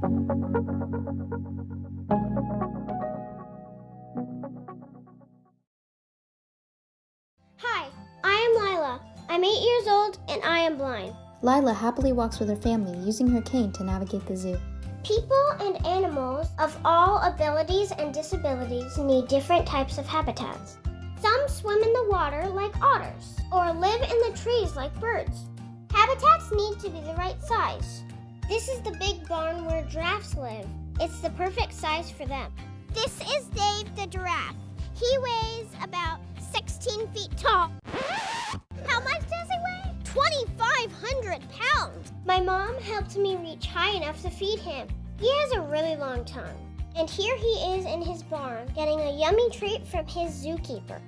Hi, I am Layla. I'm 8 years old and I am blind. Layla happily walks with her family, using her cane to navigate the zoo. People and animals of all abilities and disabilities need different types of habitats. Some swim in the water like otters, or live in the trees like birds. Habitats need to be the right size. This is the big barn where giraffes live. It's the perfect size for them. This is Dave the giraffe. He weighs about 16 feet tall. How much does he weigh? 2,500 pounds. My mom helped me reach high enough to feed him. He has a really long tongue. And here he is in his barn, getting a yummy treat from his zookeeper.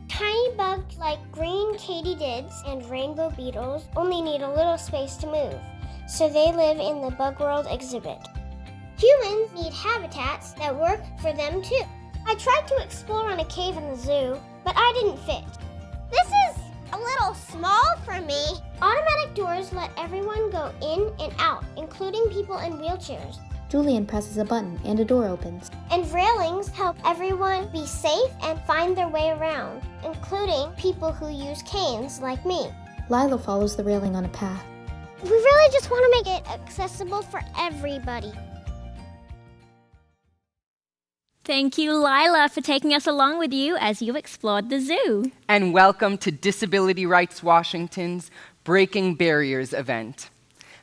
Tiny bugs like green katydids and rainbow beetles only need a little space to move, so they live in the Bug World exhibit. Humans need habitats that work for them too. I tried to explore on a cave in the zoo, but I didn't fit. This is a little small for me. Automatic doors let everyone go in and out, including people in wheelchairs. Julian presses a button and a door opens. And railings help everyone be safe and find their way around, including people who use canes like me. Layla follows the railing on a path. We really just want to make it accessible for everybody. Thank you, Layla, for taking us along with you as you explored the zoo. And welcome to Disability Rights Washington's Breaking Barriers event.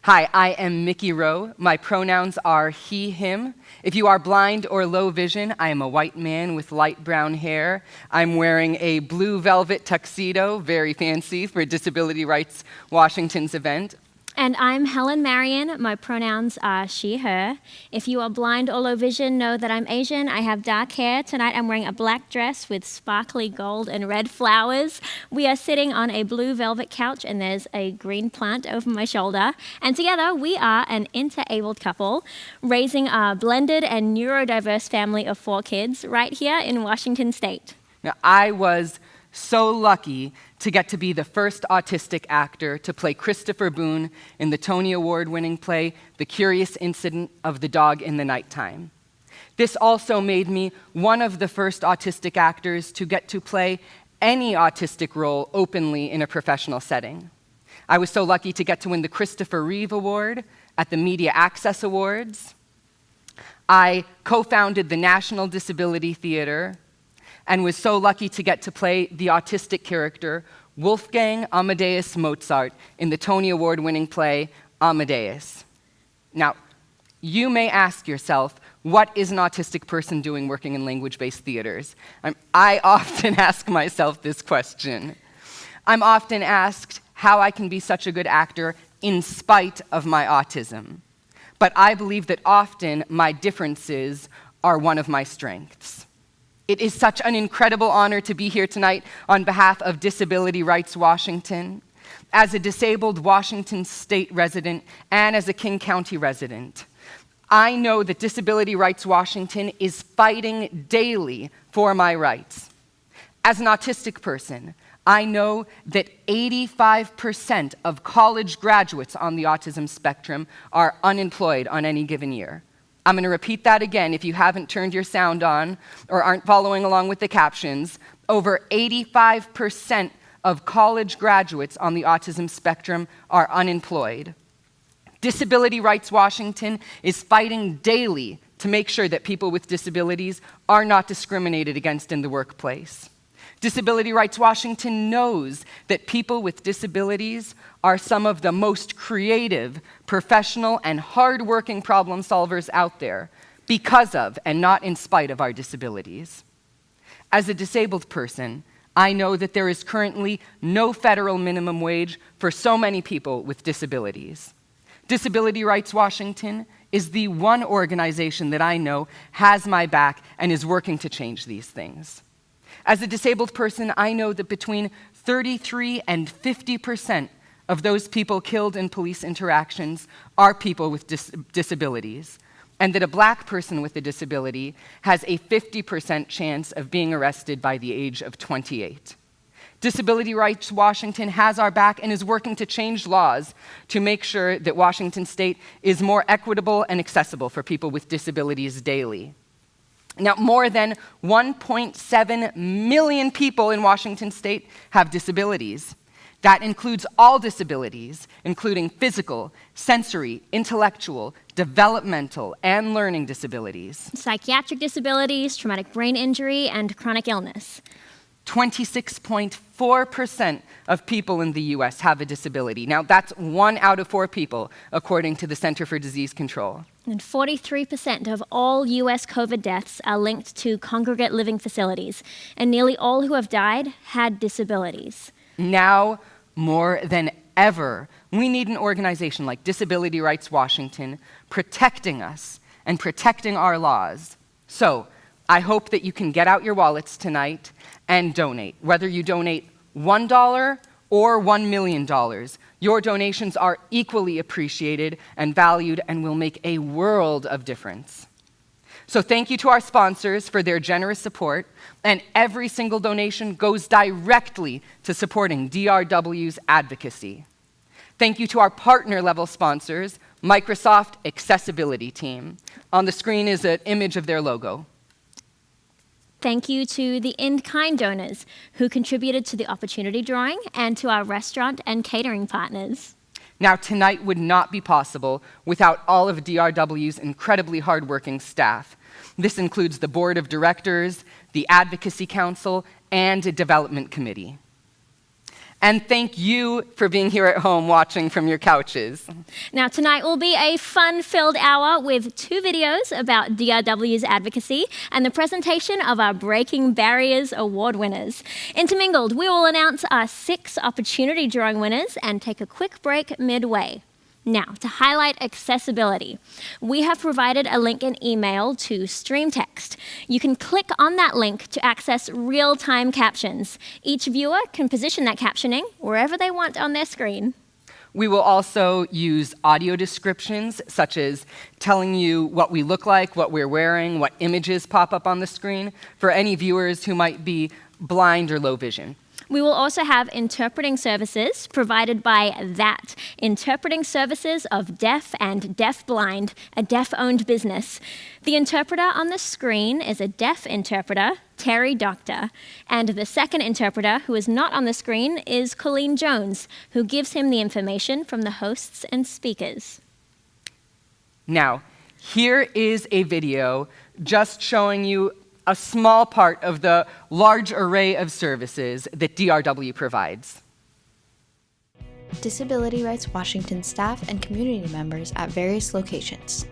Hi, I am Mickey Rowe. My pronouns are he, him. If you are blind or low vision, I am a white man with light brown hair. I'm wearing a blue velvet tuxedo, very fancy for Disability Rights Washington's event. And I'm Helen Marion. My pronouns are she, her. If you are blind or low vision, know that I'm Asian. I have dark hair. Tonight I'm wearing a black dress with sparkly gold and red flowers. We are sitting on a blue velvet couch and there's a green plant over my shoulder. And together we are an interabled couple raising a blended and neurodiverse family of 4 kids right here in Washington State. Now, I was so lucky to get to be the first autistic actor to play Christopher Boone in the Tony Award-winning play, The Curious Incident of the Dog in the Nighttime. This also made me one of the first autistic actors to get to play any autistic role openly in a professional setting. I was so lucky to get to win the Christopher Reeve Award at the Media Access Awards. I co-founded the National Disability Theater and was so lucky to get to play the autistic character Wolfgang Amadeus Mozart in the Tony Award-winning play Amadeus. Now, you may ask yourself, what is an autistic person doing working in language-based theaters? I often ask myself this question. I'm often asked how I can be such a good actor in spite of my autism. But I believe that often my differences are one of my strengths. It is such an incredible honor to be here tonight on behalf of Disability Rights Washington. As a disabled Washington State resident and as a King County resident, I know that Disability Rights Washington is fighting daily for my rights. As an autistic person, I know that 85% of college graduates on the autism spectrum are unemployed on any given year. I'm going to repeat that again if you haven't turned your sound on or aren't following along with the captions. Over 85% of college graduates on the autism spectrum are unemployed. Disability Rights Washington is fighting daily to make sure that people with disabilities are not discriminated against in the workplace. Disability Rights Washington knows that people with disabilities are some of the most creative, professional, and hardworking problem solvers out there because of and not in spite of our disabilities. As a disabled person, I know that there is currently no federal minimum wage for so many people with disabilities. Disability Rights Washington is the one organization that I know has my back and is working to change these things. As a disabled person, I know that between 33 and 50% of those people killed in police interactions are people with disabilities, and that a black person with a disability has a 50% chance of being arrested by the age of 28. Disability Rights Washington has our back and is working to change laws to make sure that Washington State is more equitable and accessible for people with disabilities daily. Now, more than 1.7 million people in Washington State have disabilities. That includes all disabilities, including physical, sensory, intellectual, developmental, and learning disabilities. Psychiatric disabilities, traumatic brain injury, and chronic illness. 26.4% of people in the US have a disability. Now, that's 1 out of 4 people, according to the Center for Disease Control. And 43% of all US COVID deaths are linked to congregate living facilities, and nearly all who have died had disabilities. Now, more than ever, we need an organization like Disability Rights Washington protecting us and protecting our laws. So, I hope that you can get out your wallets tonight and donate. Whether you donate $1 or $1 million, your donations are equally appreciated and valued and will make a world of difference. So thank you to our sponsors for their generous support, and every single donation goes directly to supporting DRW's advocacy. Thank you to our partner-level sponsors, Microsoft Accessibility Team. On the screen is an image of their logo. Thank you to the in-kind donors who contributed to the opportunity drawing and to our restaurant and catering partners. Now, tonight would not be possible without all of DRW's incredibly hardworking staff. This includes the board of directors, the advocacy council, and a development committee. And thank you for being here at home watching from your couches. Now, tonight will be a fun-filled hour with 2 videos about DRW's advocacy and the presentation of our Breaking Barriers Award winners. Intermingled, we will announce our 6 opportunity drawing winners and take a quick break midway. Now, to highlight accessibility, we have provided a link in email to Stream Text. You can click on that link to access real-time captions. Each viewer can position that captioning wherever they want on their screen. We will also use audio descriptions, such as telling you what we look like, what we're wearing, what images pop up on the screen, for any viewers who might be blind or low vision. We will also have interpreting services provided by THAT, Interpreting Services of Deaf and Deafblind, a deaf-owned business. The interpreter on the screen is a deaf interpreter, Terry Doctor, and the second interpreter, who is not on the screen, is Colleen Jones, who gives him the information from the hosts and speakers. Now, here is a video just showing you a small part of the large array of services that DRW provides. Disability Rights Washington staff and community members at various locations.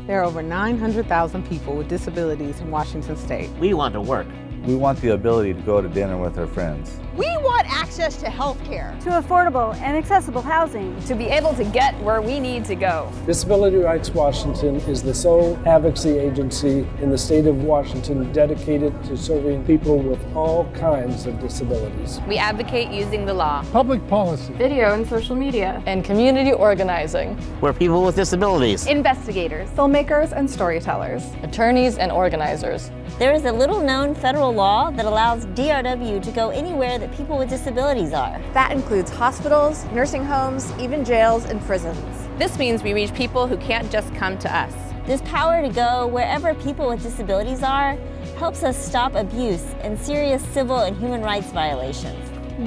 There are over 900,000 people with disabilities in Washington State. We want to work. We want the ability to go to dinner with our friends. We want access to health care, to affordable and accessible housing, to be able to get where we need to go. Disability Rights Washington is the sole advocacy agency in the state of Washington dedicated to serving people with all kinds of disabilities. We advocate using the law, public policy, video and social media, and community organizing. We're people with disabilities, investigators, filmmakers and storytellers, attorneys and organizers. There is a little-known federal law that allows DRW to go anywhere that people with disabilities are. That includes hospitals, nursing homes, even jails and prisons. This means we reach people who can't just come to us. This power to go wherever people with disabilities are helps us stop abuse and serious civil and human rights violations.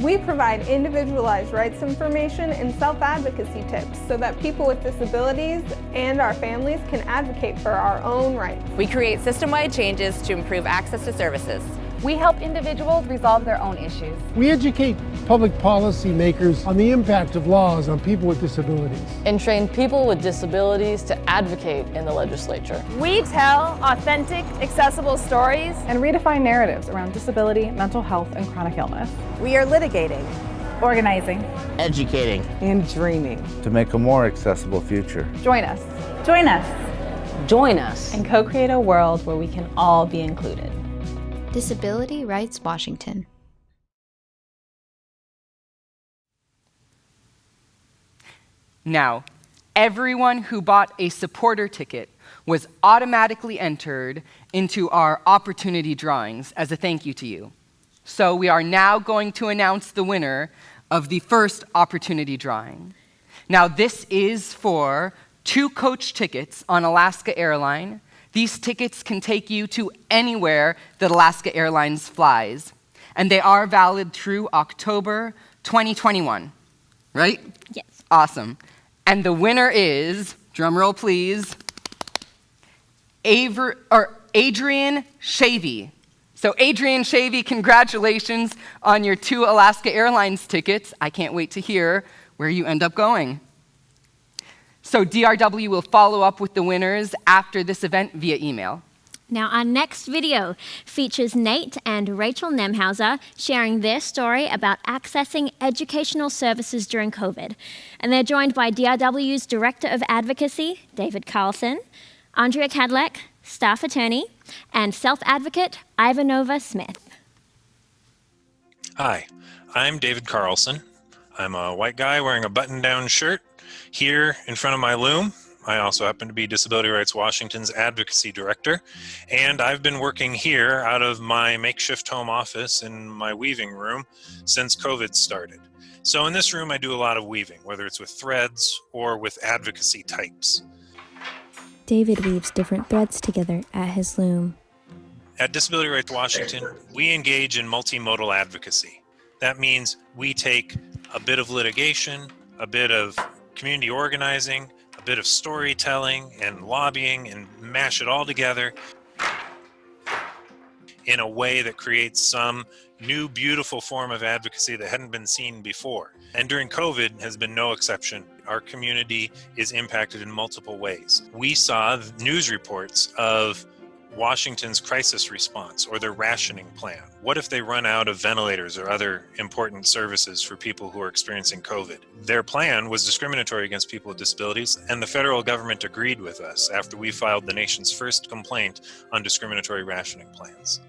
We provide individualized rights information and self-advocacy tips so that people with disabilities and our families can advocate for our own rights. We create system-wide changes to improve access to services. We help individuals resolve their own issues. We educate public policy makers on the impact of laws on people with disabilities. And train people with disabilities to advocate in the legislature. We tell authentic, accessible stories and redefine narratives around disability, mental health, and chronic illness. We are litigating, organizing, educating, and dreaming to make a more accessible future. Join us. Join us. Join us. And co-create a world where we can all be included. Disability Rights Washington. Now, everyone who bought a supporter ticket was automatically entered into our opportunity drawings as a thank you to you. So we are now going to announce the winner of the first opportunity drawing. Now this is for 2 coach tickets on Alaska Airlines. These tickets can take you to anywhere that Alaska Airlines flies, and they are valid through October 2021, right? Yes. Awesome. And the winner is, drumroll please, Adrian Shavy. So Adrian Shavy, congratulations on your 2 Alaska Airlines tickets. I can't wait to hear where you end up going. So DRW will follow up with the winners after this event via email. Now, our next video features Nate and Rachel Nemhauser sharing their story about accessing educational services during COVID. And they're joined by DRW's Director of Advocacy, David Carlson, Andrea Kadlec, staff attorney, and self-advocate Ivanova Smith. Hi, I'm David Carlson. I'm a white guy wearing a button-down shirt here in front of my loom. I also happen to be Disability Rights Washington's advocacy director, and I've been working here out of my makeshift home office in my weaving room since COVID started. So in this room, I do a lot of weaving, whether it's with threads or with advocacy types. David weaves different threads together at his loom. At Disability Rights Washington, we engage in multimodal advocacy. That means we take a bit of litigation, a bit of community organizing, a bit of storytelling and lobbying, and mash it all together in a way that creates some new beautiful form of advocacy that hadn't been seen before. And during COVID has been no exception. Our community is impacted in multiple ways. We saw news reports of Washington's crisis response or their rationing plan. What if they run out of ventilators or other important services for people who are experiencing COVID? Their plan was discriminatory against people with disabilities, and the federal government agreed with us after we filed the nation's first complaint on discriminatory rationing plans.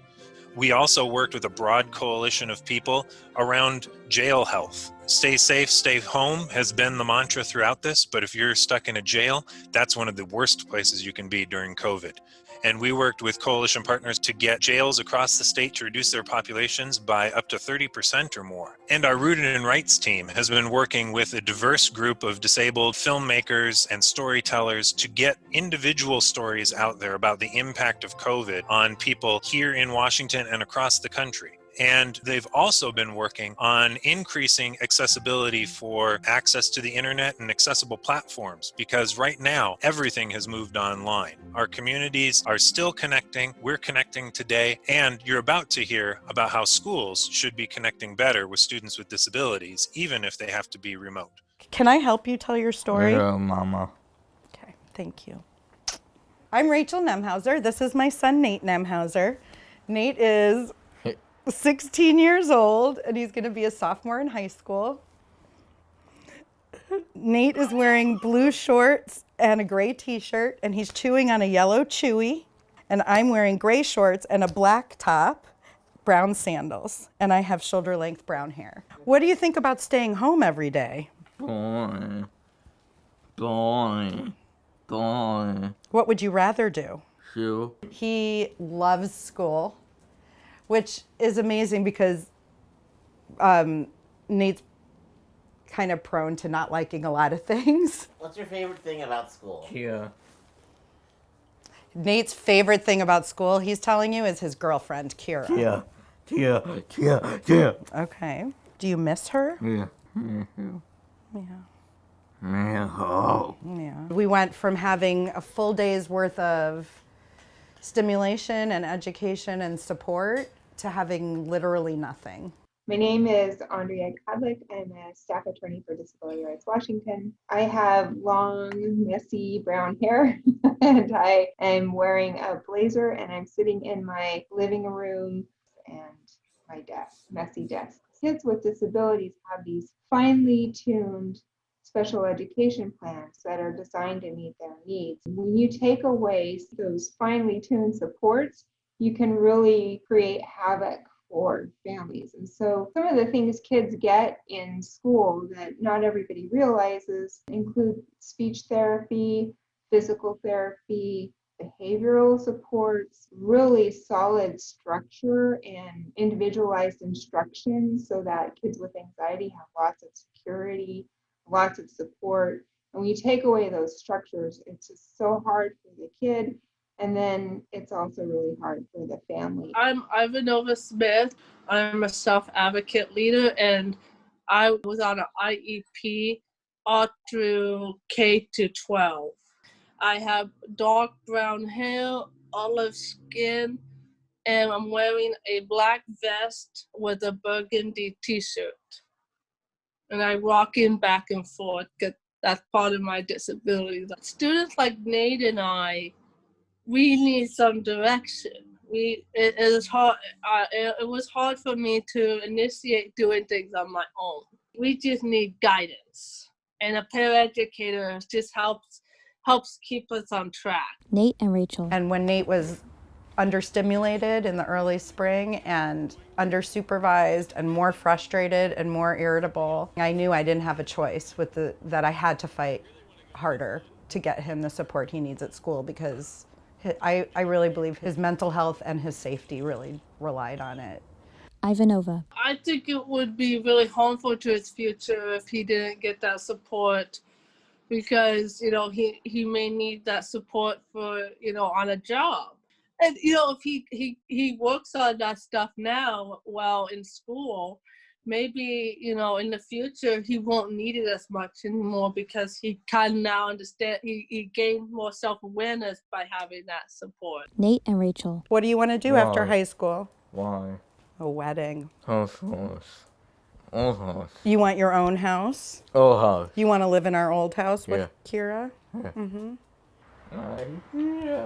We also worked with a broad coalition of people around jail health. Stay safe, stay home has been the mantra throughout this, but if you're stuck in a jail, that's one of the worst places you can be during COVID. And we worked with coalition partners to get jails across the state to reduce their populations by up to 30% or more. And our Rooted in Rights team has been working with a diverse group of disabled filmmakers and storytellers to get individual stories out there about the impact of COVID on people here in Washington and across the country. And they've also been working on increasing accessibility for access to the internet and accessible platforms, because right now everything has moved online. Our communities are still connecting. We're connecting today, and you're about to hear about how schools should be connecting better with students with disabilities, even if they have to be remote. Can I help you tell your story? Yeah, Mama. Okay, thank you. I'm Rachel Nemhauser. This is my son, Nate Nemhauser. Nate is 16 years old, and he's going to be a sophomore in high school. Nate is wearing blue shorts and a gray t-shirt, and he's chewing on a yellow Chewy. And I'm wearing gray shorts and a black top, brown sandals, and I have shoulder-length brown hair. What do you think about staying home every day? Boring. Boring. Boring. What would you rather do? School. He loves school, which is amazing because Nate's kind of prone to not liking a lot of things. What's your favorite thing about school? Yeah. Nate's favorite thing about school, he's telling you, is his girlfriend, Kira. Yeah. Okay. Do you miss her? Yeah. Yeah. We went from having a full day's worth of stimulation and education and support to having literally nothing. My name is Andrea Kadlec. I'm a staff attorney for Disability Rights Washington. I have long, messy brown hair, and I am wearing a blazer, and I'm sitting in my living room and my desk, messy desk. Kids with disabilities have these finely tuned special education plans that are designed to meet their needs. When you take away those finely tuned supports, you can really create havoc for families. And so some of the things kids get in school that not everybody realizes include speech therapy, physical therapy, behavioral supports, really solid structure and individualized instruction so that kids with anxiety have lots of security, lots of support. And when you take away those structures, it's just so hard for the kid. And then it's also really hard for the family. I'm Ivanova Smith. I'm a self-advocate leader, and I was on an IEP all through K to 12. I have dark brown hair, olive skin, and I'm wearing a black vest with a burgundy t-shirt. And I rock in back and forth because that's part of my disability. Students like Nate and I, we need some direction. It is hard. It was hard for me to initiate doing things on my own. We just need guidance, and a paraeducator just helps keep us on track. Nate and Rachel. And when Nate was understimulated in the early spring and undersupervised and more frustrated and more irritable, I knew I didn't have a choice that I had to fight harder to get him the support he needs at school, because I really believe his mental health and his safety really relied on it. Ivanova. I think it would be really harmful to his future if he didn't get that support, because, he may need that support for, on a job. And, if he works on that stuff now while in school, maybe, in the future, he won't need it as much anymore because he can now understand, he gained more self-awareness by having that support. Nate and Rachel. What do you want to do after high school? Why? A wedding. House. You want your own house? Old house. You want to live in our old house with Kira? Yeah. Mm-hmm.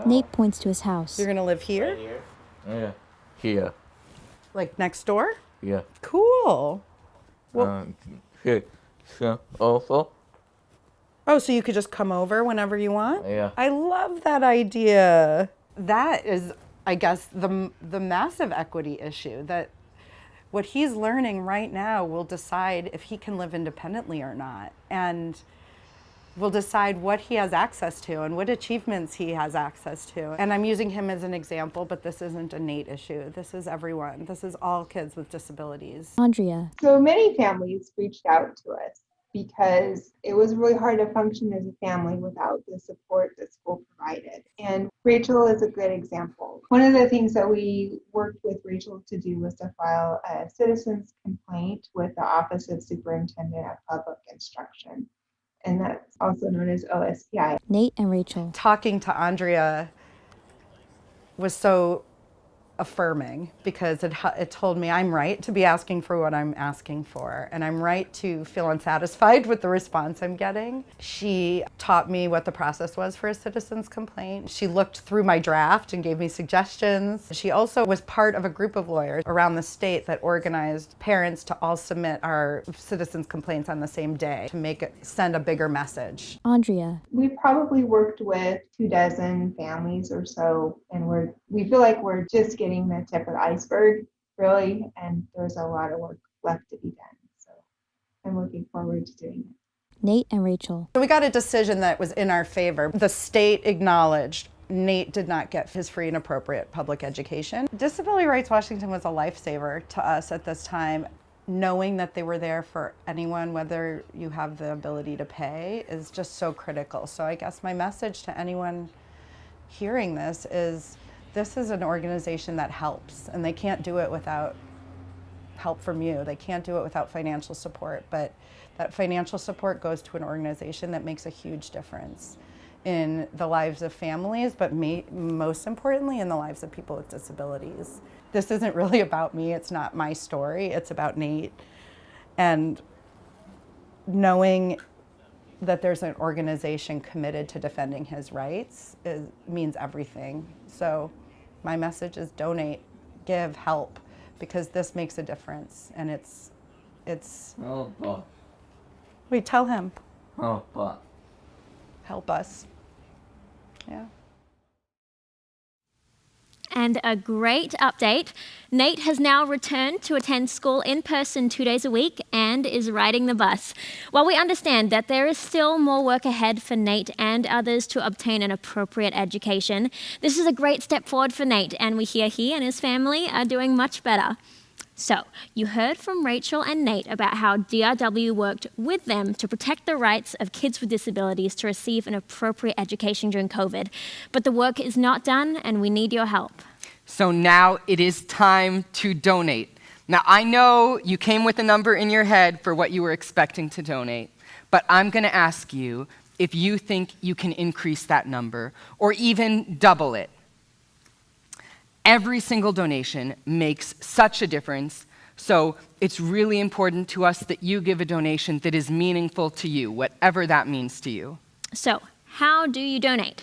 Nate points to his house. You're going to live here? Right here. Yeah. Here. Like next door? Yeah. Cool. Well, Here. So, also? oh, so you could just come over whenever you want? Yeah. I love that idea. That is, I guess, the massive equity issue, that what he's learning right now will decide if he can live independently or not, and will decide what he has access to and what achievements he has access to. And I'm using him as an example, but this isn't a Nate issue. This is everyone. This is all kids with disabilities. Andrea. So many families reached out to us because it was really hard to function as a family without the support that school provided. And Rachel is a good example. One of the things that we worked with Rachel to do was to file a citizen's complaint with the Office of Superintendent of Public Instruction. And that's also known as OSPI. Nate and Rachel. Talking to Andrea was so affirming, because it told me I'm right to be asking for what I'm asking for, and I'm right to feel unsatisfied with the response I'm getting. She taught me what the process was for a citizen's complaint. She looked through my draft and gave me suggestions. She also was part of a group of lawyers around the state that organized parents to all submit our citizens' complaints on the same day to send a bigger message. Andrea. We probably worked with 24 families or so, and we feel like we're just getting the tip of the iceberg, really, and there's a lot of work left to be done. So I'm looking forward to doing it. Nate and Rachel. So we got a decision that was in our favor. The state acknowledged Nate did not get his free and appropriate public education. Disability Rights Washington was a lifesaver to us at this time. Knowing that they were there for anyone, whether you have the ability to pay, is just so critical. So I guess my message to anyone hearing this is an organization that helps, and they can't do it without help from you. They can't do it without financial support, but that financial support goes to an organization that makes a huge difference in the lives of families, but most importantly in the lives of people with disabilities. This isn't really about me, it's not my story, it's about Nate. And knowing that there's an organization committed to defending his rights means everything. So my message is donate, give, help, because this makes a difference, and it's. Wait, tell him. Help us. Yeah. And a great update, Nate has now returned to attend school in person 2 days a week and is riding the bus. While we understand that there is still more work ahead for Nate and others to obtain an appropriate education, this is a great step forward for Nate, and we hear he and his family are doing much better. So, you heard from Rachel and Nate about how DRW worked with them to protect the rights of kids with disabilities to receive an appropriate education during COVID. But the work is not done, and we need your help. So now it is time to donate. Now, I know you came with a number in your head for what you were expecting to donate, but I'm going to ask you if you think you can increase that number or even double it. Every single donation makes such a difference, so it's really important to us that you give a donation that is meaningful to you, whatever that means to you. So, how do you donate?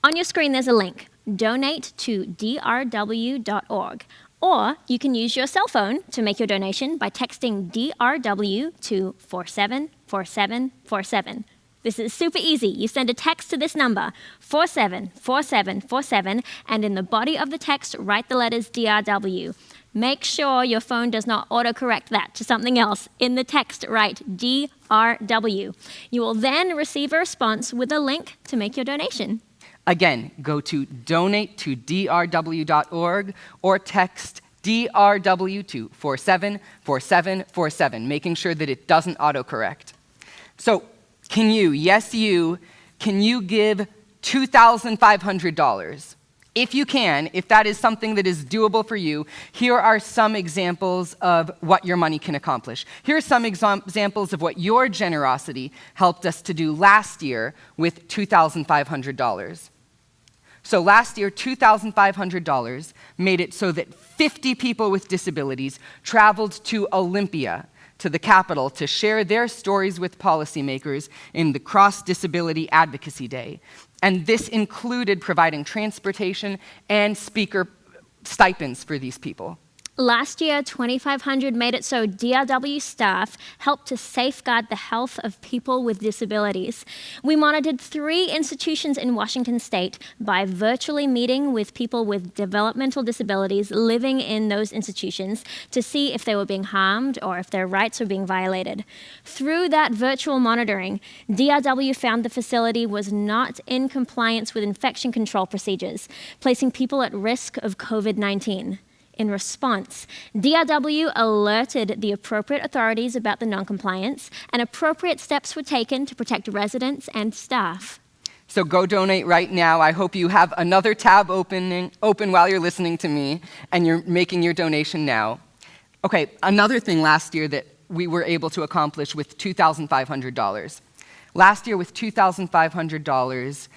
On your screen, there's a link, donate to drw.org. Or you can use your cell phone to make your donation by texting DRW to 474747. This is super easy. You send a text to this number, 474747, and in the body of the text, write the letters DRW. Make sure your phone does not autocorrect that to something else. In the text, write DRW. You will then receive a response with a link to make your donation. Again, go to donate to drw.org or text DRW to 474747, making sure that it doesn't autocorrect. So, can you give $2,500? If you can, if that is something that is doable for you, here are some examples of what your money can accomplish. Here are some examples of what your generosity helped us to do last year with $2,500. So last year, $2,500 made it so that 50 people with disabilities traveled to Olympia, to the Capitol, to share their stories with policymakers in the Cross Disability Advocacy Day. And this included providing transportation and speaker stipends for these people. Last year, 2,500 made it so DRW staff helped to safeguard the health of people with disabilities. We monitored 3 institutions in Washington state by virtually meeting with people with developmental disabilities living in those institutions to see if they were being harmed or if their rights were being violated. Through that virtual monitoring, DRW found the facility was not in compliance with infection control procedures, placing people at risk of COVID-19. In response, DRW alerted the appropriate authorities about the noncompliance, and appropriate steps were taken to protect residents and staff. So go donate right now. I hope you have another tab open while you're listening to me, and you're making your donation now. Okay, another thing last year that we were able to accomplish with $2,500. Last year with $2,500,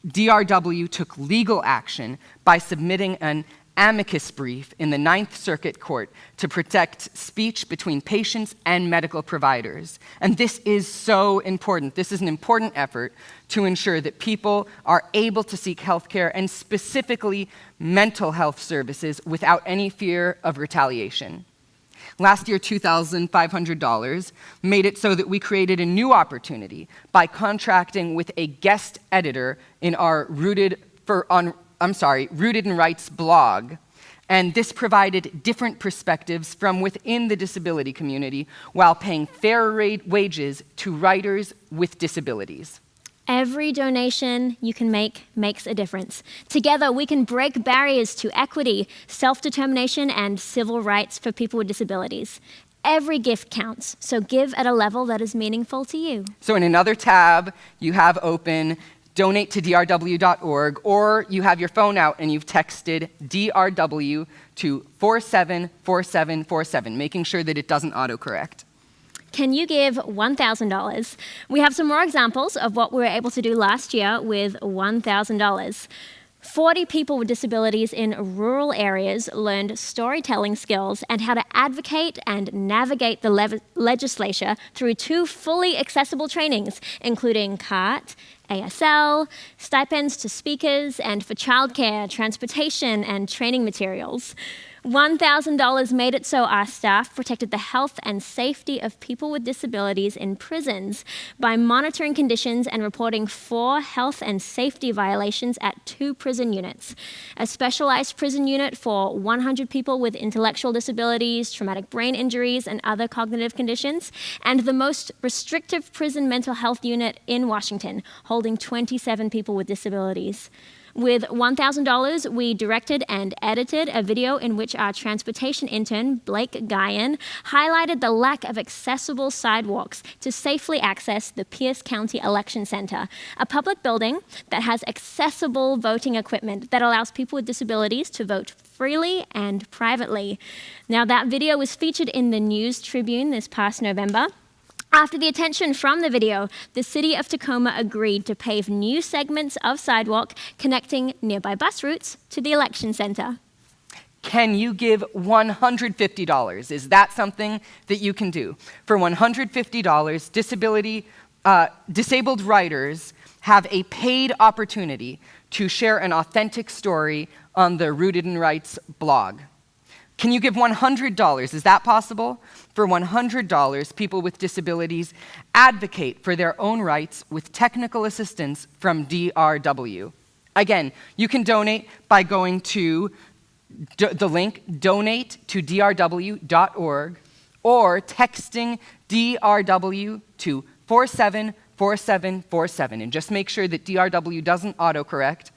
DRW took legal action by submitting an amicus brief in the Ninth Circuit Court to protect speech between patients and medical providers. And this is so important. This is an important effort to ensure that people are able to seek health care and specifically mental health services without any fear of retaliation. Last year, $2,500 made it so that we created a new opportunity by contracting with a guest editor in our Rooted in Rights blog, and this provided different perspectives from within the disability community while paying fair wages to writers with disabilities. Every donation you can make makes a difference. Together, we can break barriers to equity, self-determination, and civil rights for people with disabilities. Every gift counts, so give at a level that is meaningful to you. So in another tab, you have open donate to drw.org, or you have your phone out and you've texted DRW to 474747, making sure that it doesn't autocorrect. Can you give $1,000? We have some more examples of what we were able to do last year with $1,000. 40 people with disabilities in rural areas learned storytelling skills and how to advocate and navigate the legislature through 2 fully accessible trainings, including CART, ASL, stipends to speakers, and for childcare, transportation, and training materials. $1,000 made it so our staff protected the health and safety of people with disabilities in prisons by monitoring conditions and reporting 4 health and safety violations at 2 prison units. A specialized prison unit for 100 people with intellectual disabilities, traumatic brain injuries, and other cognitive conditions, and the most restrictive prison mental health unit in Washington, holding 27 people with disabilities. With $1,000, we directed and edited a video in which our transportation intern, Blake Guyan, highlighted the lack of accessible sidewalks to safely access the Pierce County Election Center, a public building that has accessible voting equipment that allows people with disabilities to vote freely and privately. Now, that video was featured in the News Tribune this past November. After the attention from the video, the city of Tacoma agreed to pave new segments of sidewalk connecting nearby bus routes to the election center. Can you give $150? Is that something that you can do? For $150, disabled writers have a paid opportunity to share an authentic story on the Rooted in Rights blog. Can you give $100? Is that possible? For $100, people with disabilities advocate for their own rights with technical assistance from DRW. Again, you can donate by going to the link donate-to-drw.org or texting DRW to 474747, and just make sure that DRW doesn't autocorrect.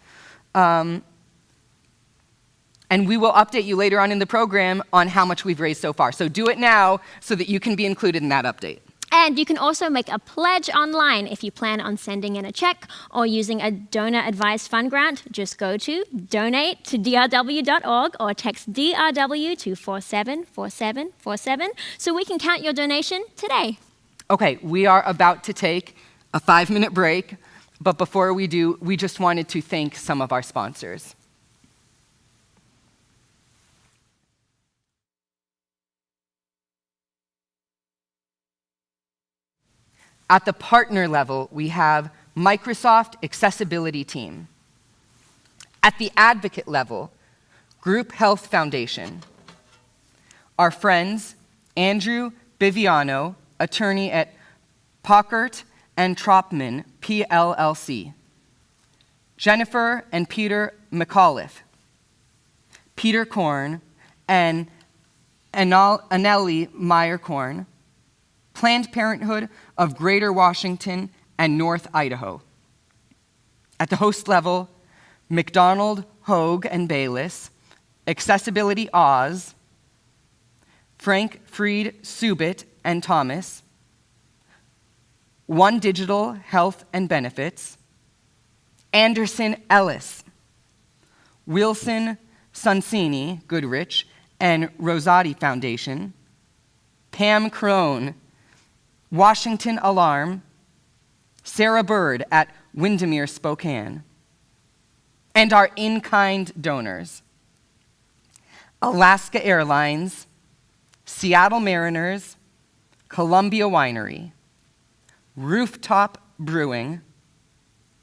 And we will update you later on in the program on how much we've raised so far. So do it now so that you can be included in that update. And you can also make a pledge online if you plan on sending in a check or using a donor-advised fund grant. Just go to donate-to-drw.org or text DRW to 474747 so we can count your donation today. Okay, we are about to take a 5-minute break, but before we do, we just wanted to thank some of our sponsors. At the partner level, we have Microsoft Accessibility Team. At the advocate level, Group Health Foundation. Our friends, Andrew Biviano, attorney at Packert and Tropman, PLLC. Jennifer and Peter McAuliffe. Peter Korn and Anneli Meyer-Korn. Planned Parenthood of Greater Washington and North Idaho. At the host level, McDonald, Hogue, and Bayless, Accessibility Oz, Frank Fried Subit and Thomas, One Digital Health and Benefits, Anderson Ellis, Wilson Sonsini Goodrich and Rosati Foundation, Pam Crone, Washington Alarm, Sarah Bird at Windermere Spokane, and our in-kind donors, Alaska Airlines, Seattle Mariners, Columbia Winery, Rooftop Brewing,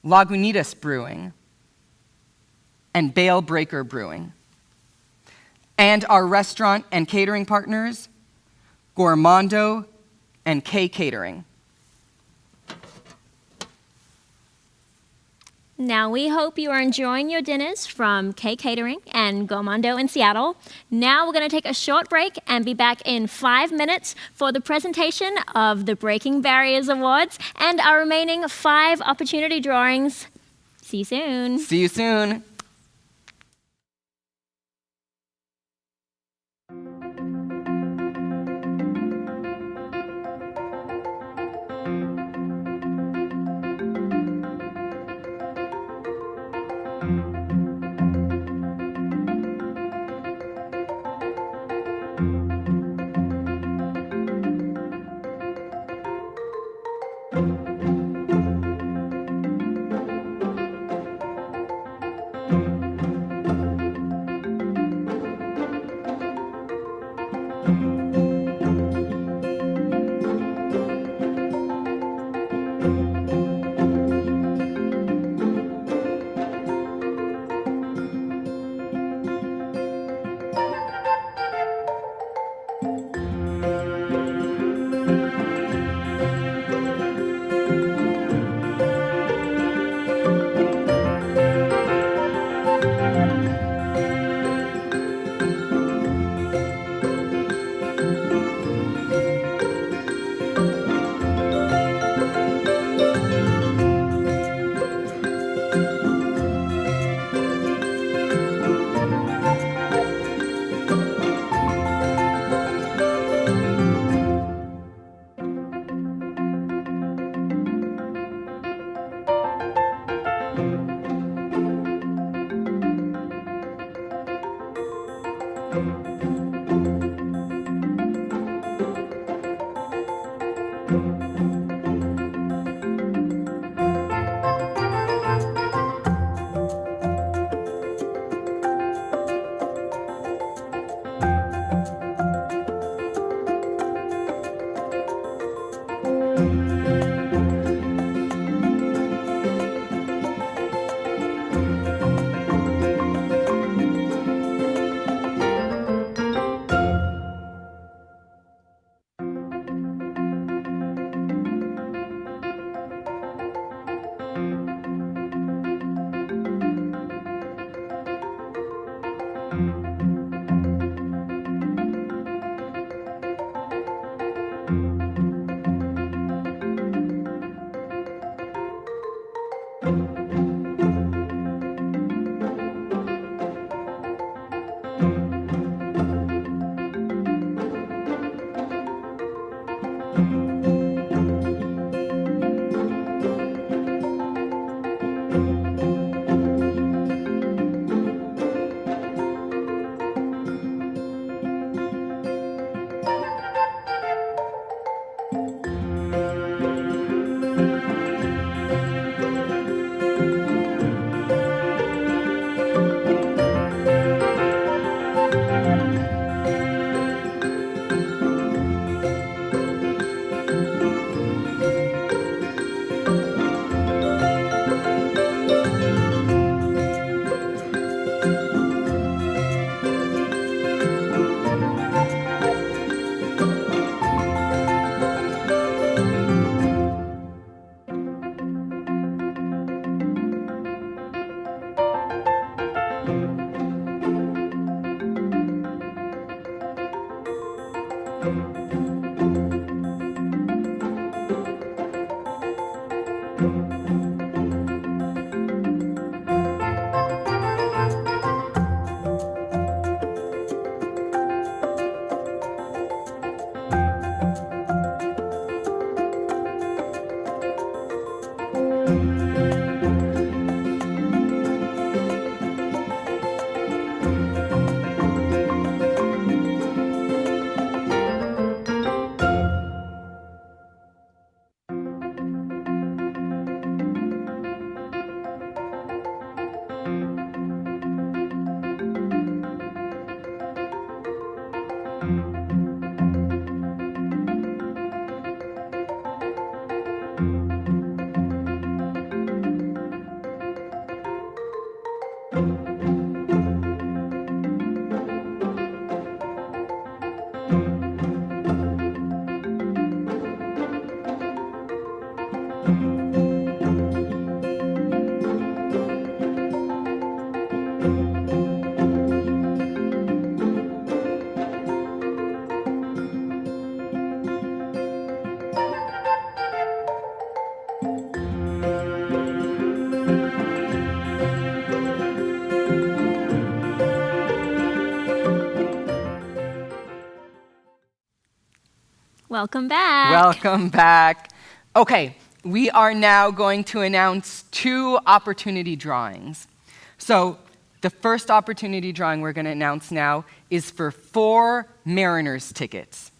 Lagunitas Brewing, and Bale Breaker Brewing. And our restaurant and catering partners, Gourmando and K Catering. Now, we hope you are enjoying your dinners from K Catering and Gourmando in Seattle. Now we're going to take a short break and be back in 5 minutes for the presentation of the Breaking Barriers Awards and our remaining 5 opportunity drawings. See you soon. See you soon. Welcome back. Welcome back. Okay, we are now going to announce 2 opportunity drawings. So the first opportunity drawing we're going to announce now is for 4 Mariners tickets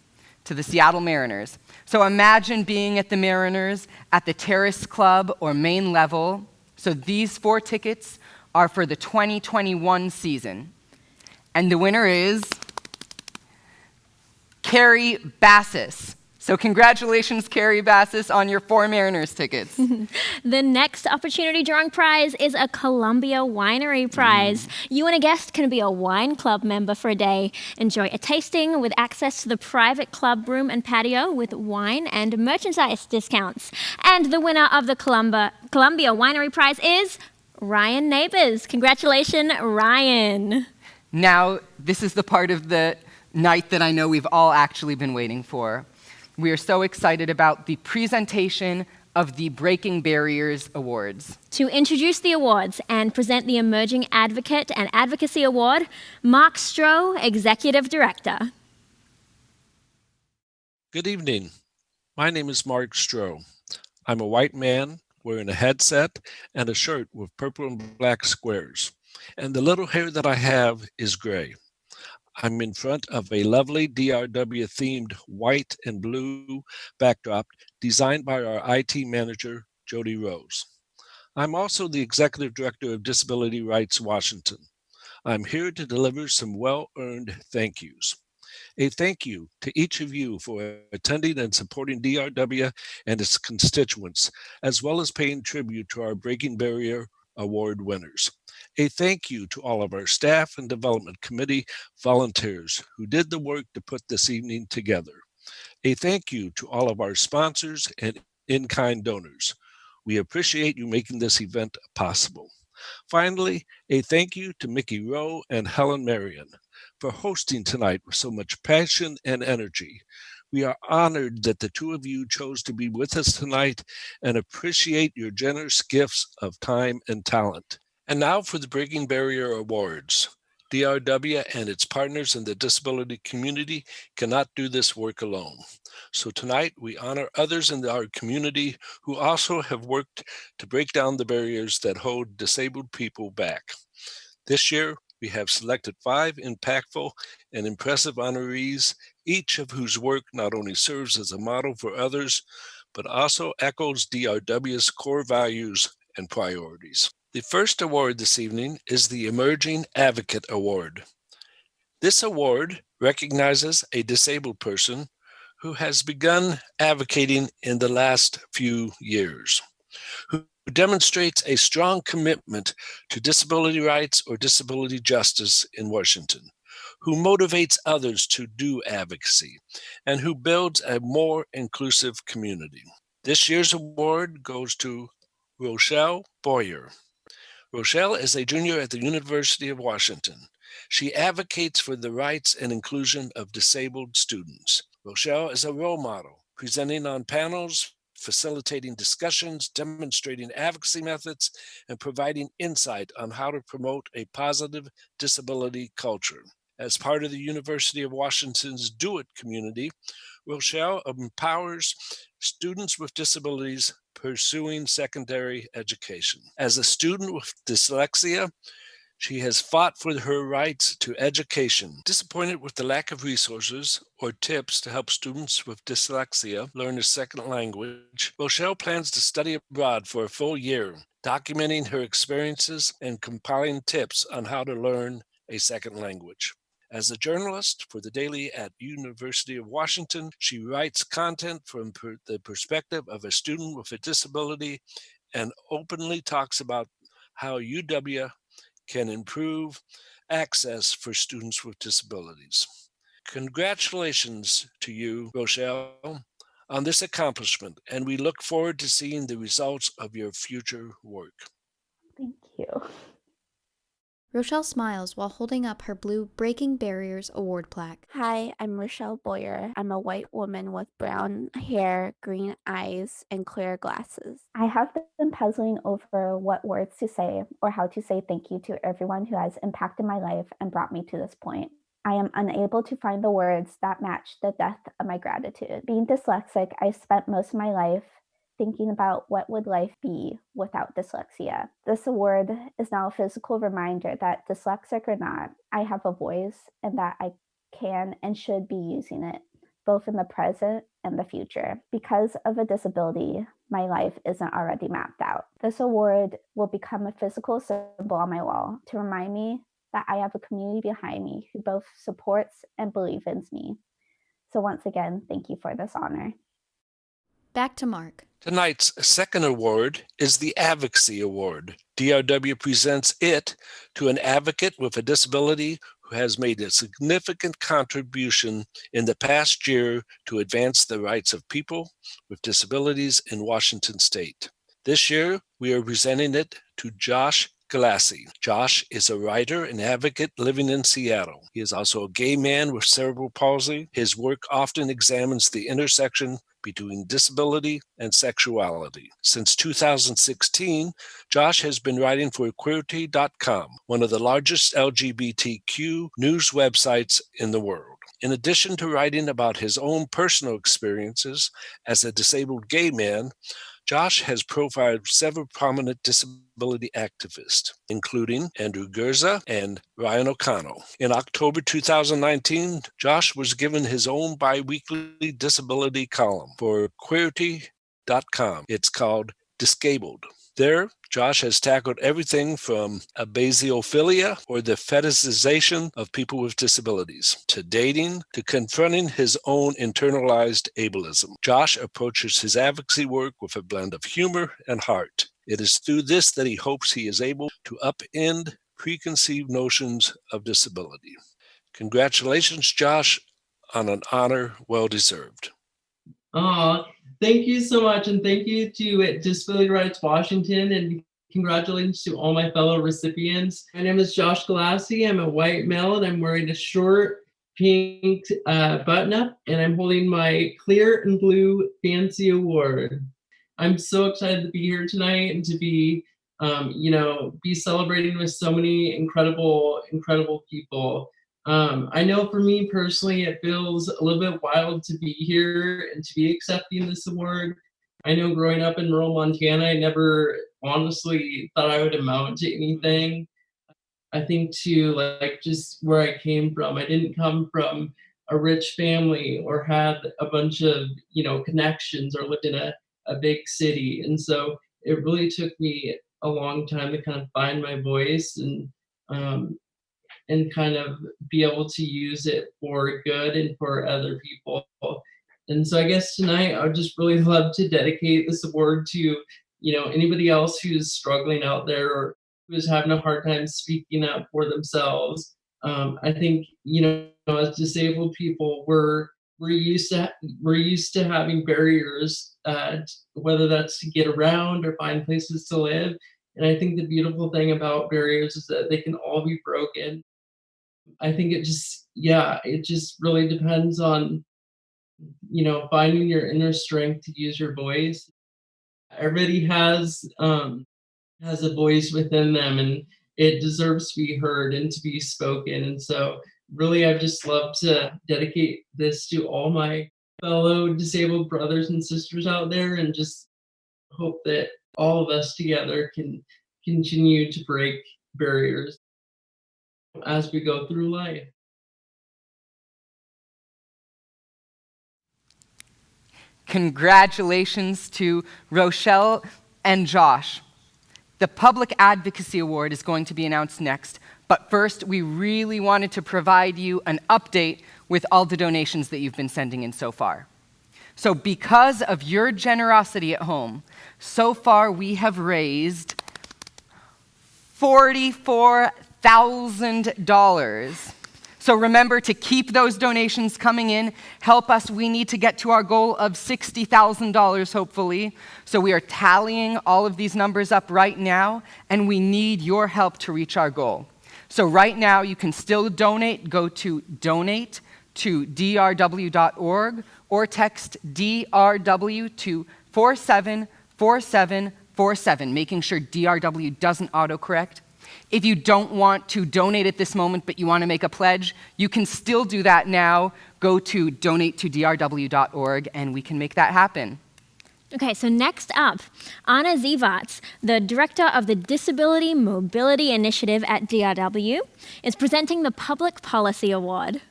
to the Seattle Mariners. So imagine being at the Mariners at the Terrace Club or main level. So these 4 tickets are for the 2021 season. And the winner is Carrie Bassis. So congratulations, Carrie Bassis, on your 4 Mariners tickets. The next opportunity drawing prize is a Columbia Winery prize. You and a guest can be a wine club member for a day. Enjoy a tasting with access to the private club room and patio with wine and merchandise discounts. And the winner of the Columbia Winery prize is Ryan Neighbors. Congratulations, Ryan. Now, this is the part of the night that I know we've all actually been waiting for. We are so excited about the presentation of the Breaking Barriers Awards. To introduce the awards and present the Emerging Advocate and Advocacy Award, Mark Stroh, Executive Director. Good evening. My name is Mark Stroh. I'm a white man wearing a headset and a shirt with purple and black squares. And the little hair that I have is gray. I'm in front of a lovely DRW-themed white and blue backdrop designed by our IT manager, Jody Rose. I'm also the Executive Director of Disability Rights Washington. I'm here to deliver some well-earned thank yous. A thank you to each of you for attending and supporting DRW and its constituents, as well as paying tribute to our Breaking Barrier Award winners. A thank you to all of our staff and development committee volunteers who did the work to put this evening together. A thank you to all of our sponsors and in-kind donors. We appreciate you making this event possible. Finally, a thank you to Mickey Rowe and Helen Marion for hosting tonight with so much passion and energy. We are honored that the two of you chose to be with us tonight and appreciate your generous gifts of time and talent. And now for the Breaking Barrier Awards. DRW and its partners in the disability community cannot do this work alone. So tonight we honor others in our community who also have worked to break down the barriers that hold disabled people back. This year, we have selected 5 impactful and impressive honorees, each of whose work not only serves as a model for others, but also echoes DRW's core values and priorities. The first award this evening is the Emerging Advocate Award. This award recognizes a disabled person who has begun advocating in the last few years, who demonstrates a strong commitment to disability rights or disability justice in Washington, who motivates others to do advocacy, and who builds a more inclusive community. This year's award goes to Rochelle Boyer. Rochelle is a junior at the University of Washington. She advocates for the rights and inclusion of disabled students. Rochelle is a role model, presenting on panels, facilitating discussions, demonstrating advocacy methods, and providing insight on how to promote a positive disability culture. As part of the University of Washington's Do It community, Rochelle empowers students with disabilities pursuing secondary education. As a student with dyslexia, she has fought for her rights to education. Disappointed with the lack of resources or tips to help students with dyslexia learn a second language, Rochelle plans to study abroad for a full year, documenting her experiences and compiling tips on how to learn a second language. As a journalist for the Daily at University of Washington, she writes content from the perspective of a student with a disability and openly talks about how UW can improve access for students with disabilities. Congratulations to you, Rochelle, on this accomplishment, and we look forward to seeing the results of your future work. Thank you. Rochelle smiles while holding up her blue Breaking Barriers award plaque. Hi, I'm Rochelle Boyer. I'm a white woman with brown hair, green eyes, and clear glasses. I have been puzzling over what words to say or how to say thank you to everyone who has impacted my life and brought me to this point. I am unable to find the words that match the depth of my gratitude. Being dyslexic, I spent most of my life thinking about what would life be without dyslexia. This award is now a physical reminder that dyslexic or not, I have a voice and that I can and should be using it, both in the present and the future. Because of a disability, my life isn't already mapped out. This award will become a physical symbol on my wall to remind me that I have a community behind me who both supports and believes in me. So once again, thank you for this honor. Back to Mark. Tonight's second award is the Advocacy Award. DRW presents it to an advocate with a disability who has made a significant contribution in the past year to advance the rights of people with disabilities in Washington State. This year, we are presenting it to Josh Galassi. Josh is a writer and advocate living in Seattle. He is also a gay man with cerebral palsy. His work often examines the intersection between disability and sexuality. Since 2016, Josh has been writing for Queerty.com, one of the largest LGBTQ news websites in the world. In addition to writing about his own personal experiences as a disabled gay man, Josh has profiled several prominent disability activists, including Andrew Gurza and Ryan O'Connell. In October 2019, Josh was given his own bi-weekly disability column for Queerty.com. It's called Discabled. There, Josh has tackled everything from abasiophilia, or the fetishization of people with disabilities, to dating, to confronting his own internalized ableism. Josh approaches his advocacy work with a blend of humor and heart. It is through this that he hopes he is able to upend preconceived notions of disability. Congratulations, Josh, on an honor well deserved. Oh, thank you so much, and thank you to Disability Rights Washington, and congratulations to all my fellow recipients. My name is Josh Galassi. I'm a white male, and I'm wearing a short pink button-up, and I'm holding my Clear and Blue Fancy Award. I'm so excited to be here tonight and to be, be celebrating with so many incredible people. I know for me personally, it feels a little bit wild to be here and to be accepting this award. I know growing up in rural Montana, I never honestly thought I would amount to anything. I think just where I came from, I didn't come from a rich family or had a bunch of, connections or lived in a big city. And so it really took me a long time to kind of find my voice and kind of be able to use it for good and for other people. And so I guess tonight I would just really love to dedicate this award to, anybody else who's struggling out there or who's having a hard time speaking up for themselves. I think, as disabled people, we're used to having barriers, whether that's to get around or find places to live. And I think the beautiful thing about barriers is that they can all be broken. I think it just really depends on, finding your inner strength to use your voice. Everybody has a voice within them, and it deserves to be heard and to be spoken. And so really, I'd just love to dedicate this to all my fellow disabled brothers and sisters out there, and just hope that all of us together can continue to break barriers as we go through life. Congratulations to Rochelle and Josh. The Public Advocacy Award is going to be announced next, but first we really wanted to provide you an update with all the donations that you've been sending in so far. So because of your generosity at home, so far we have raised $44,000. So remember to keep those donations coming in. Help us. We need to get to our goal of $60,000, hopefully. So we are tallying all of these numbers up right now, and we need your help to reach our goal. So right now, you can still donate. Go to donate to drw.org or text DRW to 474747, making sure DRW doesn't autocorrect. If you don't want to donate at this moment, but you want to make a pledge, you can still do that now. Go to donate-to-drw.org, and we can make that happen. Okay, so next up, Anna Zivatz, the director of the Disability Mobility Initiative at DRW, is presenting the Public Policy Award.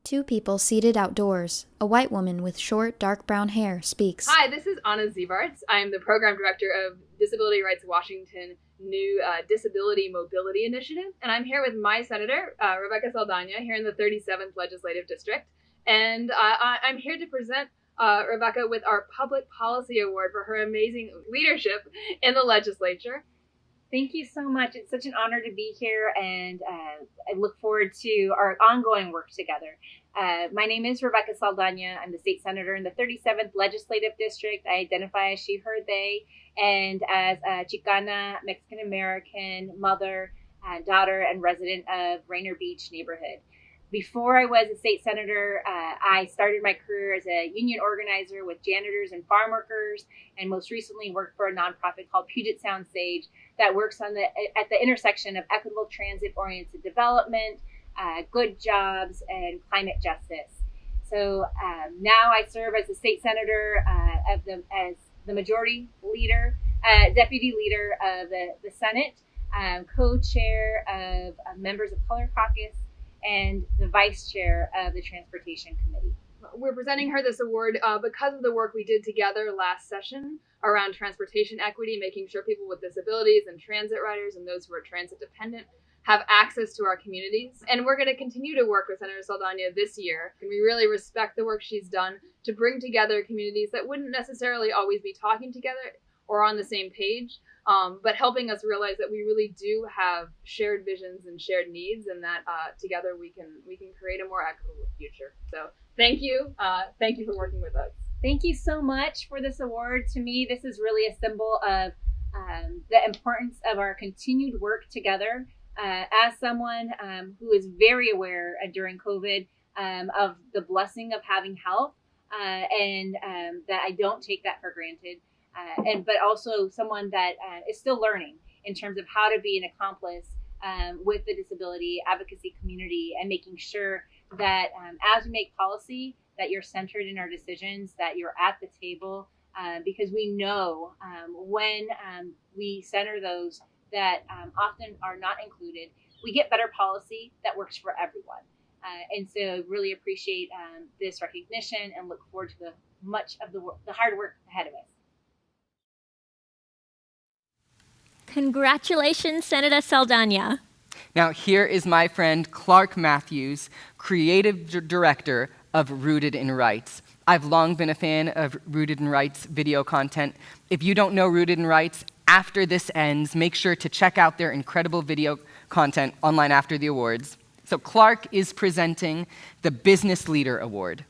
Two people seated outdoors. A white woman with short, dark brown hair speaks. Hi, this is Anna Zivarts. I'm the program director of Disability Rights Washington new Disability Mobility Initiative, and I'm here with my senator, Rebecca Saldana, here in the 37th Legislative District, and I'm here to present Rebecca with our Public Policy Award for her amazing leadership in the legislature. Thank you so much. It's such an honor to be here, and I look forward to our ongoing work together. My name is Rebecca Saldana. I'm the state senator in the 37th Legislative District. I identify as she, her, they, and as a Chicana, Mexican-American mother, daughter, and resident of Rainier Beach neighborhood. Before I was a state senator, I started my career as a union organizer with janitors and farm workers, and most recently worked for a nonprofit called Puget Sound Sage that works at the intersection of equitable transit-oriented development, good jobs, and climate justice. so now I serve as the state senator as the majority leader, deputy leader of the Senate, co-chair of Members of Color Caucus, and the vice chair of the Transportation Committee. We're presenting her this award because of the work we did together last session around transportation equity, making sure people with disabilities and transit riders and those who are transit dependent have access to our communities. And we're going to continue to work with Senator Saldana this year. And we really respect the work she's done to bring together communities that wouldn't necessarily always be talking together or on the same page, but helping us realize that we really do have shared visions and shared needs, and that together we can create a more equitable future. So thank you for working with us. Thank you so much for this award. To me, this is really a symbol of the importance of our continued work together. As someone who is very aware during COVID of the blessing of having health, and that I don't take that for granted, but also someone that is still learning in terms of how to be an accomplice with the disability advocacy community, and making sure that as we make policy, that you're centered in our decisions, that you're at the table, because we know when we center those that often are not included, we get better policy that works for everyone. And so really appreciate this recognition and look forward to much of the hard work ahead of us. Congratulations, Senator Saldana. Now, here is my friend Clark Matthews, Creative Director of Rooted in Rights. I've long been a fan of Rooted in Rights video content. If you don't know Rooted in Rights, after this ends, make sure to check out their incredible video content online after the awards. So Clark is presenting the Business Leader Award.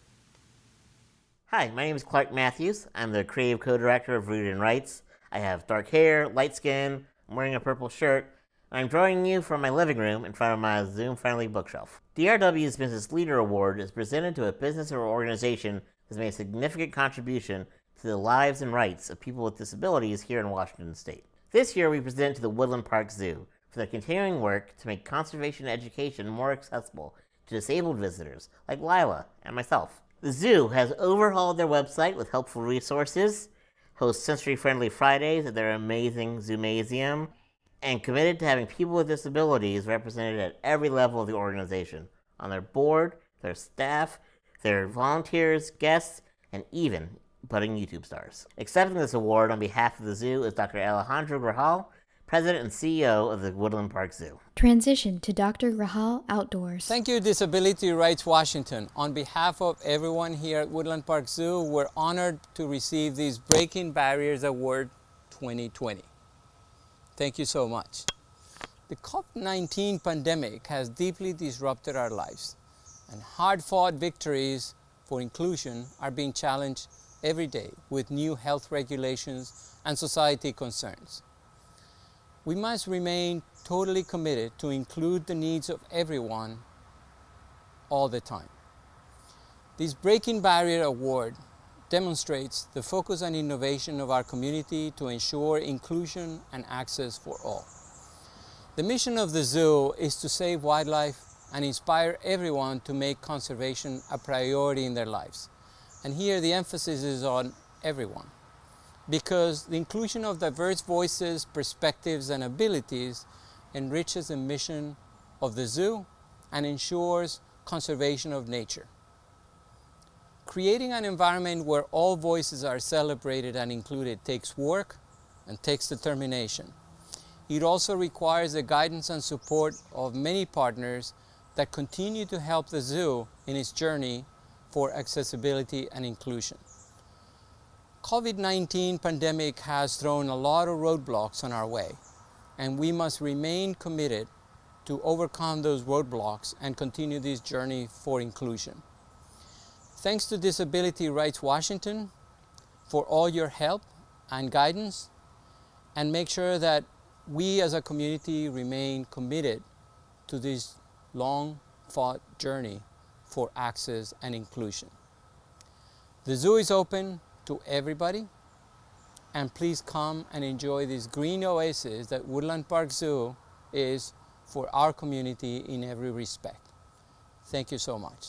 Hi, my name is Clark Matthews. I'm the creative co-director of Rooted in Rights. I have dark hair, light skin, I'm wearing a purple shirt, and I'm joining you from my living room in front of my Zoom-friendly bookshelf. DRW's Business Leader Award is presented to a business or organization that has made a significant contribution to the lives and rights of people with disabilities here in Washington State. This year we present to the Woodland Park Zoo for their continuing work to make conservation education more accessible to disabled visitors like Layla and myself. The zoo has overhauled their website with helpful resources, hosts sensory-friendly Fridays at their amazing Zoomasium, and committed to having people with disabilities represented at every level of the organization, on their board, their staff, their volunteers, guests, and even budding YouTube stars. Accepting this award on behalf of the zoo is Dr. Alejandro Grajal, President and CEO of the Woodland Park Zoo. Transition to Dr. Grajal Outdoors. Thank you, Disability Rights Washington. On behalf of everyone here at Woodland Park Zoo, we're honored to receive this Breaking Barriers Award 2020. Thank you so much. The COVID-19 pandemic has deeply disrupted our lives, and hard-fought victories for inclusion are being challenged every day with new health regulations and society concerns. We must remain totally committed to include the needs of everyone all the time. This Breaking Barrier Award demonstrates the focus and innovation of our community to ensure inclusion and access for all. The mission of the zoo is to save wildlife and inspire everyone to make conservation a priority in their lives. And here the emphasis is on everyone, because the inclusion of diverse voices, perspectives, and abilities enriches the mission of the zoo and ensures conservation of nature. Creating an environment where all voices are celebrated and included takes work and takes determination. It also requires the guidance and support of many partners that continue to help the zoo in its journey for accessibility and inclusion. COVID-19 pandemic has thrown a lot of roadblocks on our way, and we must remain committed to overcome those roadblocks and continue this journey for inclusion. Thanks to Disability Rights Washington for all your help and guidance, and make sure that we as a community remain committed to this long-fought journey for access and inclusion. The zoo is open to everybody, and please come and enjoy this green oasis that Woodland Park Zoo is for our community in every respect. Thank you so much.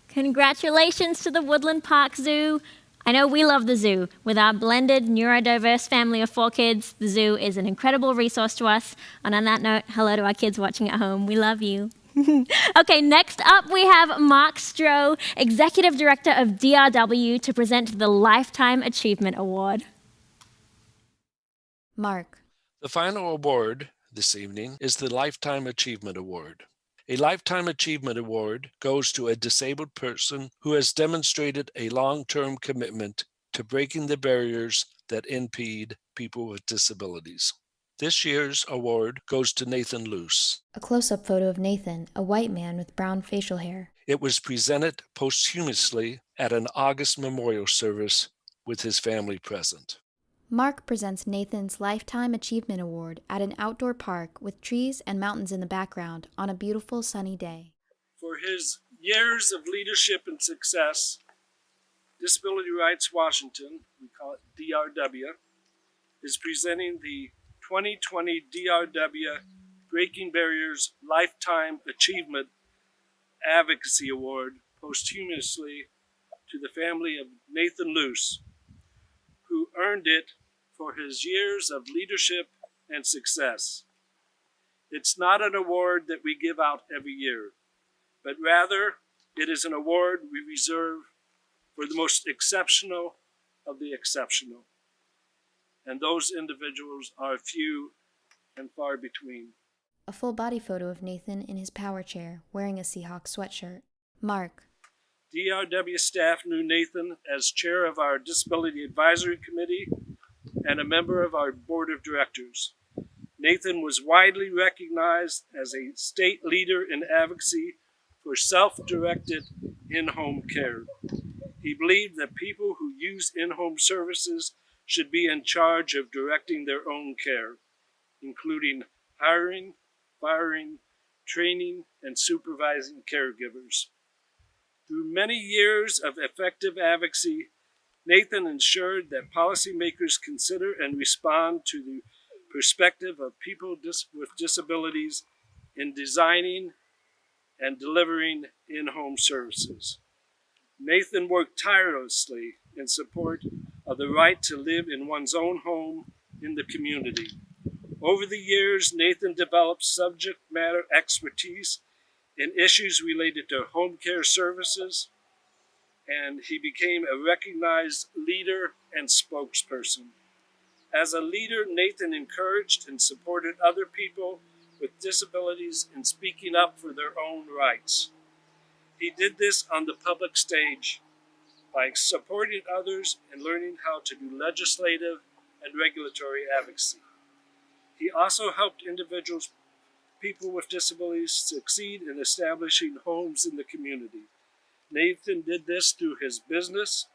Congratulations to the Woodland Park Zoo. I know we love the zoo. With our blended, neurodiverse family of 4 kids, the zoo is an incredible resource to us. And on that note, hello to our kids watching at home. We love you. Okay, next up we have Mark Stroh, Executive Director of DRW, to present the Lifetime Achievement Award. Mark. The final award this evening is the Lifetime Achievement Award. A Lifetime Achievement Award goes to a disabled person who has demonstrated a long-term commitment to breaking the barriers that impede people with disabilities. This year's award goes to Nathan Luce. A close-up photo of Nathan, a white man with brown facial hair. It was presented posthumously at an August memorial service with his family present. Mark presents Nathan's Lifetime Achievement Award at an outdoor park with trees and mountains in the background on a beautiful sunny day. For his years of leadership and success, Disability Rights Washington, we call it DRW, is presenting the 2020 DRW Breaking Barriers Lifetime Achievement Advocacy Award posthumously to the family of Nathan Luce, who earned it for his years of leadership and success. It's not an award that we give out every year, but rather it is an award we reserve for the most exceptional of the exceptional. And those individuals are few and far between. A full body photo of Nathan in his power chair, wearing a Seahawks sweatshirt. Mark. DRW staff knew Nathan as chair of our Disability Advisory Committee and a member of our board of directors. Nathan was widely recognized as a state leader in advocacy for self-directed in-home care. He believed that people who use in-home services should be in charge of directing their own care, including hiring, firing, training, and supervising caregivers. Through many years of effective advocacy, Nathan ensured that policymakers consider and respond to the perspective of people with disabilities in designing and delivering in-home services. Nathan worked tirelessly in support of the right to live in one's own home in the community. Over the years, Nathan developed subject matter expertise in issues related to home care services, and he became a recognized leader and spokesperson. As a leader, Nathan encouraged and supported other people with disabilities in speaking up for their own rights. He did this on the public stage by supporting others and learning how to do legislative and regulatory advocacy. He also helped people with disabilities succeed in establishing homes in the community. Nathan did this through his business.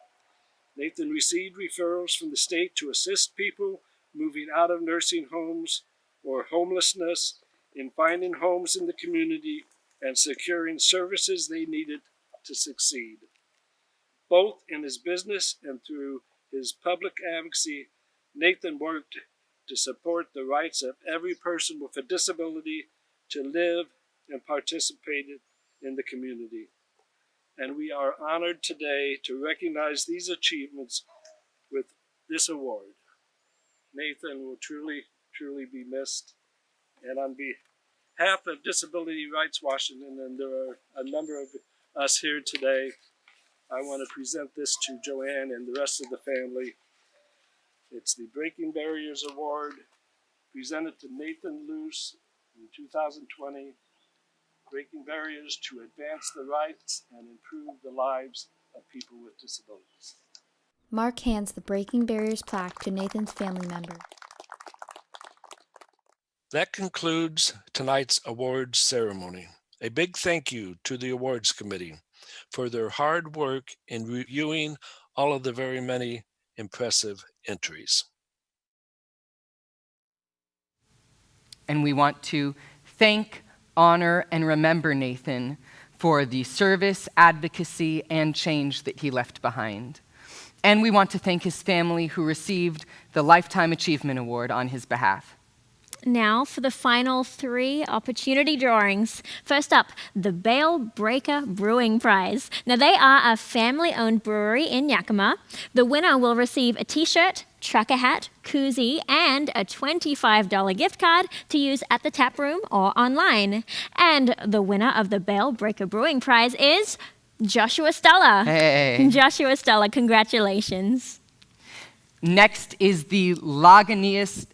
Nathan received referrals from the state to assist people moving out of nursing homes or homelessness in finding homes in the community and securing services they needed to succeed. Both in his business and through his public advocacy, Nathan worked to support the rights of every person with a disability to live and participate in the community. And we are honored today to recognize these achievements with this award. Nathan will truly, truly be missed. And on behalf of Disability Rights Washington, and there are a number of us here today, I want to present this to Joanne and the rest of the family. It's the Breaking Barriers Award, presented to Nathan Luce in 2020, Breaking Barriers to Advance the Rights and Improve the Lives of People with Disabilities. Mark hands the Breaking Barriers plaque to Nathan's family member. That concludes tonight's awards ceremony. A big thank you to the awards committee for their hard work in reviewing all of the very many impressive entries. And we want to thank, honor, and remember Nathan for the service, advocacy, and change that he left behind. And we want to thank his family who received the Lifetime Achievement Award on his behalf. now for the final 3 opportunity drawings. First up, the Bale Breaker Brewing Prize. Now, they are a family-owned brewery in Yakima. The winner will receive a t-shirt, trucker hat, koozie, and a $25 gift card to use at the tap room or online. And the winner of the Bale Breaker Brewing Prize is Joshua Stella. Hey. Joshua Stella, congratulations. Next is the Lagunitas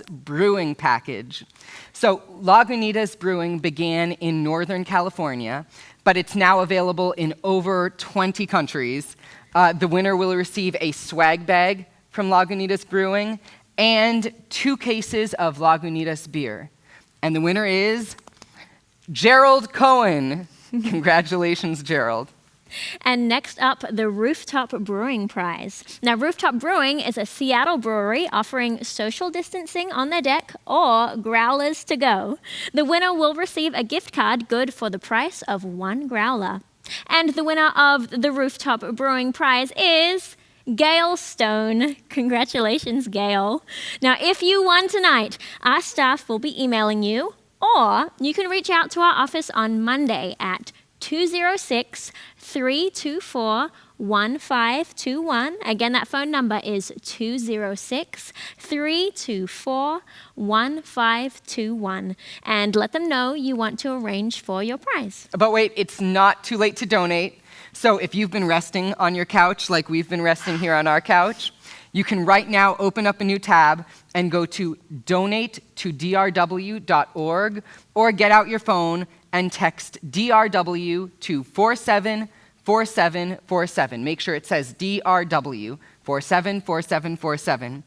Brewing Package. So Lagunitas Brewing began in Northern California, but it's now available in over 20 countries. The winner will receive a swag bag from Lagunitas Brewing and 2 cases of Lagunitas beer. And the winner is Gerald Cohen. Congratulations, Gerald. And next up, the Rooftop Brewing Prize. Now, Rooftop Brewing is a Seattle brewery offering social distancing on their deck or growlers to go. The winner will receive a gift card good for the price of 1 growler. And the winner of the Rooftop Brewing Prize is Gail Stone. Congratulations, Gail. Now, if you won tonight, our staff will be emailing you, or you can reach out to our office on Monday at 206-324-1521. Again, that phone number is 206-324-1521. And let them know you want to arrange for your prize. But wait, it's not too late to donate. So if you've been resting on your couch like we've been resting here on our couch, you can right now open up a new tab and go to donate2drw.org or get out your phone and text DRW to 474747. Make sure it says DRW, 474747.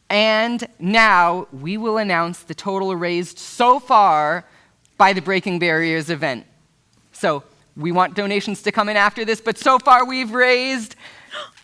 And now we will announce the total raised so far by the Breaking Barriers event. So we want donations to come in after this, but so far we've raised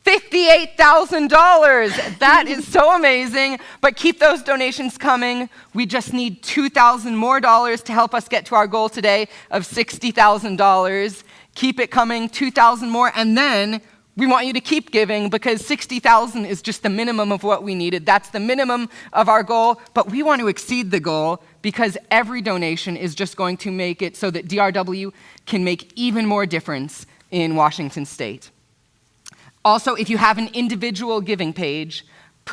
$58,000. That is so amazing. But keep those donations coming. We just need $2,000 more to help us get to our goal today of $60,000. Keep it coming, $2,000 more, and then we want you to keep giving because $60,000 is just the minimum of what we needed. That's the minimum of our goal, but we want to exceed the goal because every donation is just going to make it so that DRW can make even more difference in Washington State. Also, if you have an individual giving page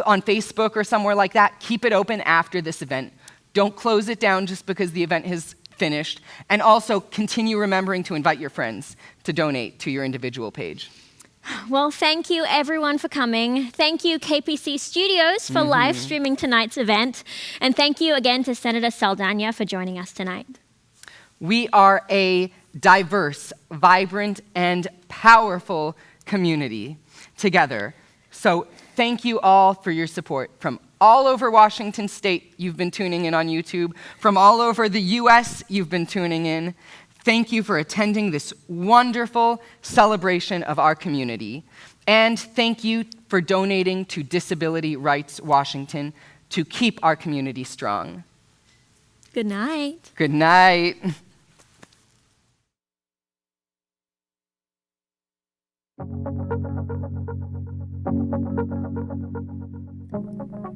on Facebook or somewhere like that, keep it open after this event. Don't close it down just because the event has finished. And also, continue remembering to invite your friends to donate to your individual page. Well, thank you everyone for coming. Thank you KPC Studios for live streaming tonight's event. And thank you again to Senator Saldana for joining us tonight. We are a diverse, vibrant, and powerful community together. So thank you all for your support. From all over Washington State, you've been tuning in on YouTube. From all over the US, you've been tuning in. Thank you for attending this wonderful celebration of our community. And thank you for donating to Disability Rights Washington to keep our community strong. Good night. Good night.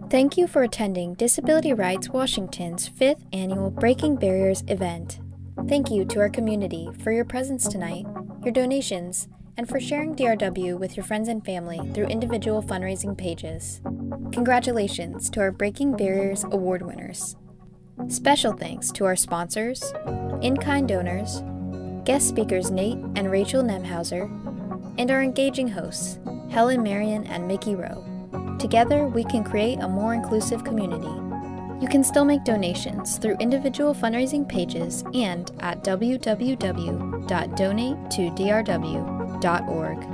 Thank you for attending Disability Rights Washington's 5th Annual Breaking Barriers event. Thank you to our community for your presence tonight, your donations, and for sharing DRW with your friends and family through individual fundraising pages. Congratulations to our Breaking Barriers award winners. Special thanks to our sponsors, in-kind donors, guest speakers Nate and Rachel Nemhauser, and our engaging hosts, Helen Marion and Mickey Rowe. Together, we can create a more inclusive community. You can still make donations through individual fundraising pages and at www.donate2drw.org.